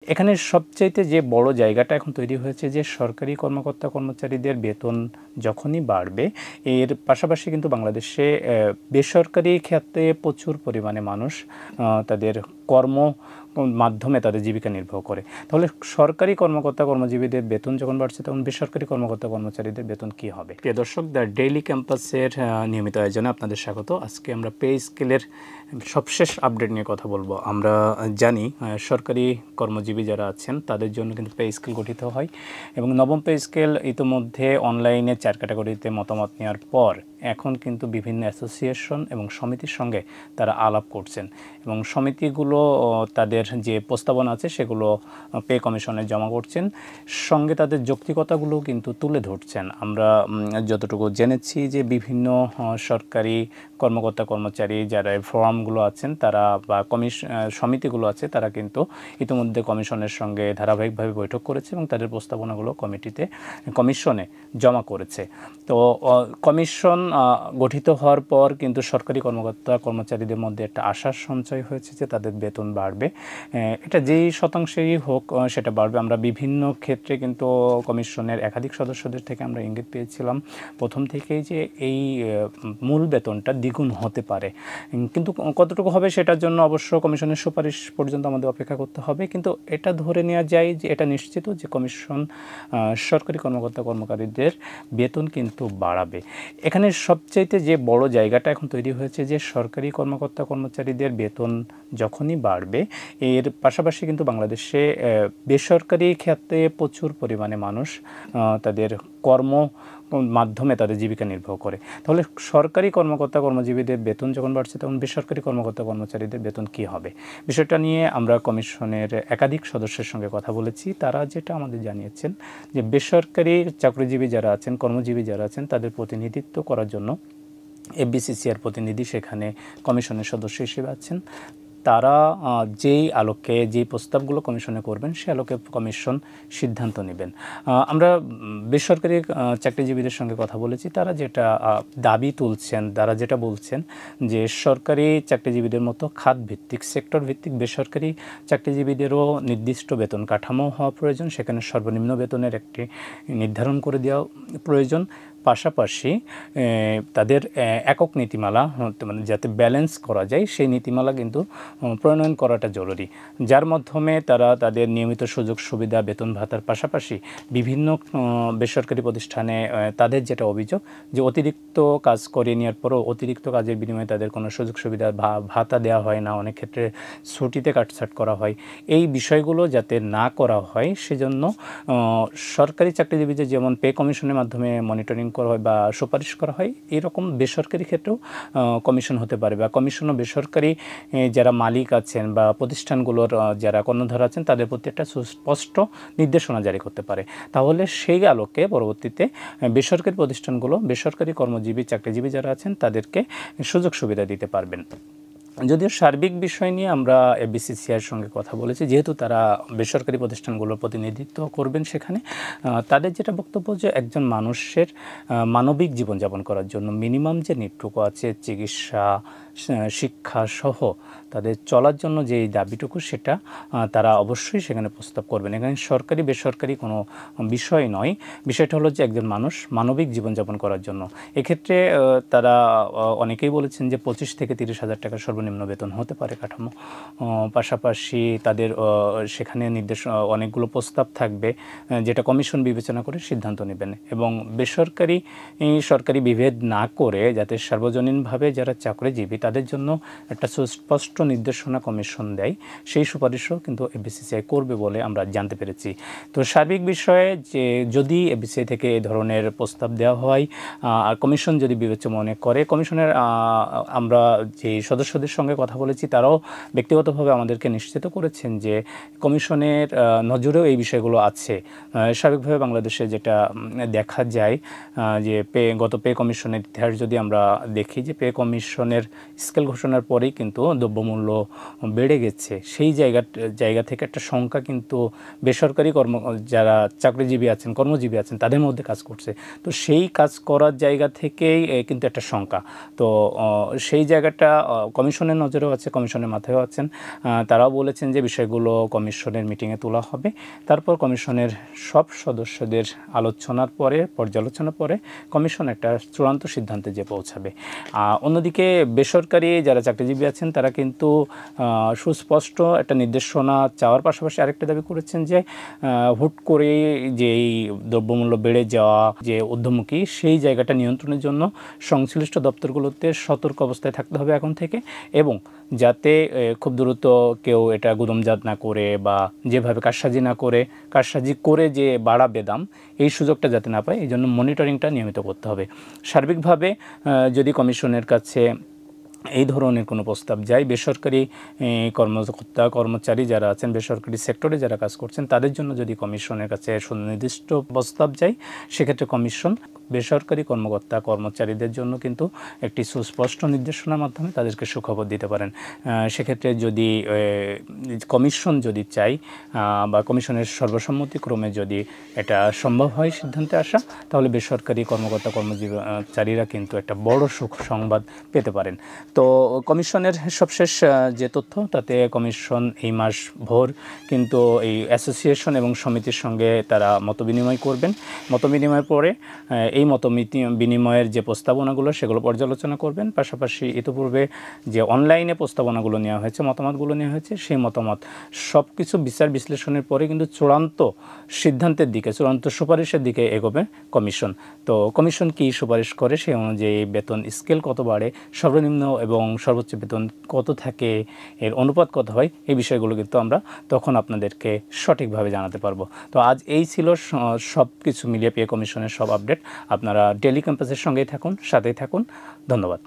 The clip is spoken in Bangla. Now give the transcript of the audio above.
এখানে সবচাইতে যে বড় জায়গাটা এখন তৈরি হয়েছে যে সরকারি কর্মকর্তা কর্মচারীদের বেতন যখনই বাড়বে, এর পাশাপাশি কিন্তু বাংলাদেশে বেসরকারি খাতে প্রচুর পরিমাণে মানুষ তাদের কর্ম মাধ্যমে তাদের জীবিকা নির্বাহ করে। তাহলে সরকারি কর্মকর্তা কর্মজীবীদের বেতন যখন বাড়ছে, তখন বেসরকারি কর্মকর্তা কর্মচারীদের বেতন কী হবে? প্রিয় দর্শক, দ্য ডেইলি ক্যাম্পাসের নিয়মিত আয়োজনে আপনাদের স্বাগত। আজকে আমরা পে স্কেলের সবশেষ আপডেট নিয়ে কথা বলবো। আমরা জানি সরকারি কর্মজীবী যারা আছেন তাদের জন্য কিন্তু পে স্কেল গঠিত হয় এবং নবম পে স্কেল ইতিমধ্যে অনলাইনে 4 ক্যাটাগরিতে মতামত নেওয়ার পর এখন কিন্তু বিভিন্ন অ্যাসোসিয়েশন এবং সমিতির সঙ্গে তারা আলাপ করছেন এবং সমিতিগুলো তাদের যে প্রস্তাবনা আছে সেগুলো পে কমিশনে জমা করছেন, সঙ্গে তাদের যৌক্তিকতাগুলো কিন্তু তুলে ধরছেন। আমরা যতটুকু জেনেছি যে বিভিন্ন সরকারি কর্মকর্তা কর্মচারী যারা ফোরামগুলো আছেন তারা বা সমিতিগুলো আছে তারা কিন্তু ইতিমধ্যে কমিশনের সঙ্গে ধারাবাহিকভাবে বৈঠক করেছে এবং তাদের প্রস্তাবনাগুলো কমিশনে জমা করেছে। তো কমিশন গঠিত হওয়ার পর কিন্তু সরকারি কর্মকর্তা কর্মচারীদের মধ্যে একটা আশার সঞ্চয় হয়েছে যে তাদের বেতন বাড়বে। এটা যেই শতাংশেই হোক সেটা বাড়বে। আমরা বিভিন্ন ক্ষেত্রে কিন্তু কমিশনের একাধিক সদস্যদের থেকে আমরা ইঙ্গিত পেয়েছিলাম প্রথম থেকেই যে এই মূল বেতনটা দ্বিগুণ হতে পারে, কিন্তু কতটুকু হবে সেটার জন্য অবশ্য কমিশনের সুপারিশ পর্যন্ত আমাদের অপেক্ষা করতে হবে। কিন্তু এটা ধরে নেওয়া যায় যে এটা নিশ্চিত যে কমিশন সরকারি কর্মকর্তা কর্মচারীদের বেতন কিন্তু বাড়াবে। এখানে সবচাইতে যে বড় জায়গাটা এখন তৈরি হয়েছে যে সরকারি কর্মকর্তা কর্মচারীদের বেতন যখনই বাড়বে, এর পাশাপাশি কিন্তু বাংলাদেশে বেসরকারি খাতে প্রচুর পরিমাণে মানুষ তাদের কর্ম মাধ্যমে তাদের জীবিকা নির্বাহ করে। তাহলে সরকারি কর্মকর্তা কর্মজীবীদের বেতন যখন বাড়ছে, তখন বেসরকারি কর্মকর্তা কর্মচারীদের বেতন কী হবে? বিষয়টা নিয়ে আমরা কমিশনের একাধিক সদস্যের সঙ্গে কথা বলেছি। তারা যেটা আমাদের জানিয়েছেন যে বেসরকারি চাকরিজীবী যারা আছেন, কর্মজীবী যারা আছেন, তাদের প্রতিনিধিত্ব করার জন্য এফবিসিসিআর প্রতিনিধি সেখানে কমিশনের সদস্য হিসেবে আছেন। তারা যেই প্রস্তাবগুলো কমিশনে করবেন সে আলোকে কমিশন সিদ্ধান্ত নেবেন। আমরা বেসরকারি চাকরিজীবীদের সঙ্গে কথা বলেছি। তারা যেটা দাবি তুলছেন, তারা যেটা বলছেন যে সরকারি চাকরিজীবীদের মতো খাতভিত্তিক সেক্টর ভিত্তিক বেসরকারি চাকরিজীবীদেরও নির্দিষ্ট বেতন কাঠামো হওয়া প্রয়োজন, সেখানে সর্বনিম্ন বেতনের একটি নির্ধারণ করে দেওয়া প্রয়োজন। পাশাপাশি তাদের একক নীতিমালা মানে যাতে ব্যালেন্স করা যায় সেই নীতিমালা কিন্তু প্রণয়ন করাটা জরুরি, যার মাধ্যমে তারা তাদের নিয়মিত সুযোগ সুবিধা বেতন ভাতার পাশাপাশি বিভিন্ন বেসরকারি প্রতিষ্ঠানে তাদের যেটা অভিযোগ যে অতিরিক্ত কাজ করিয়ে নেওয়ার পরও অতিরিক্ত কাজের বিনিময়ে তাদের কোনো সুযোগ সুবিধা ভাতা দেওয়া হয় না, অনেক ক্ষেত্রে ছুটিতে কাটছাট করা হয়। এই বিষয়গুলো যাতে না করা হয় সেজন্য সরকারি চাকরিজীবীদের যেমন পে কমিশনের মাধ্যমে মনিটরিং করা হয় বা সুপারিশ করা হয়, এরকম বেসরকারি ক্ষেত্রেও কমিশন হতে পারে বা কমিশনও বেসরকারি যারা মালিক আছেন বা প্রতিষ্ঠানগুলোর যারা কর্ণধার আছেন তাদের প্রতি একটা সুস্পষ্ট নির্দেশনা জারি করতে পারে। তাহলে সেই আলোকে পরবর্তীতে বেসরকারি প্রতিষ্ঠানগুলো বেসরকারি কর্মজীবী চাকরিজীবী যারা আছেন তাদেরকে সুযোগ সুবিধা দিতে পারবেন। যদিও সার্বিক বিষয় নিয়ে আমরা এফবিসিসিআর সঙ্গে কথা বলেছি, যেহেতু তারা বেসরকারি প্রতিষ্ঠানগুলোর প্রতিনিধিত্ব করবেন সেখানে, তাদের যেটা বক্তব্য যে একজন মানুষের মানবিক জীবনযাপন করার জন্য মিনিমাম যে নেটটুকু আছে চিকিৎসা শিক্ষা সহ তাদের চলার জন্য যে দাবিটুকু সেটা তারা অবশ্যই সেখানে প্রস্তাব করবেন। এখানে সরকারি বেসরকারি কোনো বিষয় নয়, বিষয়টা হলো যে একজন মানুষ মানবিক জীবনযাপন করার জন্য। এক্ষেত্রে তারা অনেকেই বলেছেন যে 25 থেকে 30 হাজার টাকা সর্বনিম্ন বেতন হতে পারে কাঠামো। পাশাপাশি তাদের সেখানে অনেকগুলো প্রস্তাব থাকবে যেটা কমিশন বিবেচনা করে সিদ্ধান্ত নেবেন এবং বেসরকারি সরকারি বিভেদ না করে যাতে সার্বজনীনভাবে যারা চাকরিজীবী তাদের জন্য একটা সুস্পষ্ট নির্দেশনা কমিশন দেয়, সেই সুপারিশও কিন্তু এফবিসিসিআই করবে বলে আমরা জানতে পেরেছি। তো সার্বিক বিষয়ে যে যদি এফবিসিসিআই থেকে এই ধরনের প্রস্তাব দেওয়া হয় আর কমিশন যদি বিবেচ্য মনে করে, কমিশনের আমরা যে সদস্যদের সঙ্গে কথা বলেছি তারাও ব্যক্তিগতভাবে আমাদেরকে নিশ্চিত করেছেন যে কমিশনের নজরেও এই বিষয়গুলো আছে। স্বাভাবিকভাবে বাংলাদেশে যেটা দেখা যায় যে গত পে কমিশনের ইতিহাস যদি আমরা দেখি যে পে কমিশনের স্কেল ঘোষণার পরেই কিন্তু দ্রব্যমূল্য বেড়ে গেছে, সেই জায়গা থেকে একটা শঙ্কা কিন্তু বেসরকারি যারা চাকরিজীবী আছেন, কর্মজীবী আছেন, তাদের মধ্যে কাজ করছে। তো সেই কাজ করার জায়গা থেকেই কিন্তু একটা শঙ্কা। তো সেই জায়গাটা কমিশনের নজরেও আছে, কমিশনের মাথায়ও আছেন। তারাও বলেছেন যে বিষয়গুলো কমিশনের মিটিংয়ে তোলা হবে, তারপর কমিশনের সব সদস্যদের আলোচনার পরে, পর্যালোচনার পরে কমিশন একটা চূড়ান্ত সিদ্ধান্তে যে পৌঁছাবে। অন্যদিকে বেসরকারি যারা চাকরিজীবী আছেন তারা কিন্তু সুস্পষ্ট একটা নির্দেশনা চাওয়ার পাশাপাশি আরেকটা দাবি করেছেন যে হুট করে যেই দ্রব্যমূল্য বেড়ে যাওয়া যে ঊর্ধ্বমুখী, সেই জায়গাটা নিয়ন্ত্রণের জন্য সংশ্লিষ্ট দপ্তরগুলোতে সতর্ক অবস্থায় থাকতে হবে এখন থেকে, এবং যাতে খুব দ্রুত কেউ এটা গুদামজাত না করে বা যেভাবে কারসাজি করে যে বাড়াবে দাম, এই সুযোগটা যাতে না পায়, এই জন্য মনিটরিংটা নিয়মিত করতে হবে। সার্বিকভাবে যদি কমিশনের কাছে এই ধরনের কোনো প্রস্তাব যায়, বেসরকারি কর্মচারী যারা আছেন, বেসরকারি সেক্টরে যারা কাজ করছেন, তাদের জন্য যদি কমিশনের কাছে সুনির্দিষ্ট প্রস্তাব যায়, সেক্ষেত্রে কমিশন বেসরকারি কর্মচারীদের জন্য কিন্তু একটি সুস্পষ্ট নির্দেশনার মাধ্যমে তাদেরকে সুখবর দিতে পারেন। সেক্ষেত্রে যদি কমিশন যদি চাই বা কমিশনের সর্বসম্মতিক্রমে যদি এটা সম্ভব হয় সিদ্ধান্তে আসা, তাহলে বেসরকারি কর্মচারীরা কিন্তু একটা বড় সুখ সংবাদ পেতে পারেন। তো কমিশনের সবশেষ যে তথ্য, তাতে কমিশন এই মাস ভোর কিন্তু এই অ্যাসোসিয়েশন এবং সমিতির সঙ্গে তারা মতবিনিময় করবেন। মতবিনিময়ের পরে এই বিনিময়ের যে প্রস্তাবনাগুলো সেগুলো পর্যালোচনা করবেন। পাশাপাশি ইতিপূর্বে যে অনলাইনে প্রস্তাবনাগুলো নেওয়া হয়েছে, মতামতগুলো নেওয়া হয়েছে, সেই মতামত সব কিছু বিচার বিশ্লেষণের পরে কিন্তু চূড়ান্ত সিদ্ধান্তের দিকে, চূড়ান্ত সুপারিশের দিকে এগোবে কমিশন। তো কমিশন কী সুপারিশ করে সেই অনুযায়ী বেতন স্কেল কত বাড়ে, সর্বনিম্ন এবং সর্বোচ্চ বেতন কত থাকে, এর অনুপাত কত হয়, এই বিষয়গুলো কিন্তু আমরা তখন আপনাদেরকে সঠিকভাবে জানাতে পারবো। তো আজ এই ছিল সব কিছু মিলিয়ে পেয়ে কমিশনের সব আপডেট। আপনারা ডেইলি ক্যাম্পাসের সঙ্গেই থাকুন, সাথেই থাকুন। ধন্যবাদ।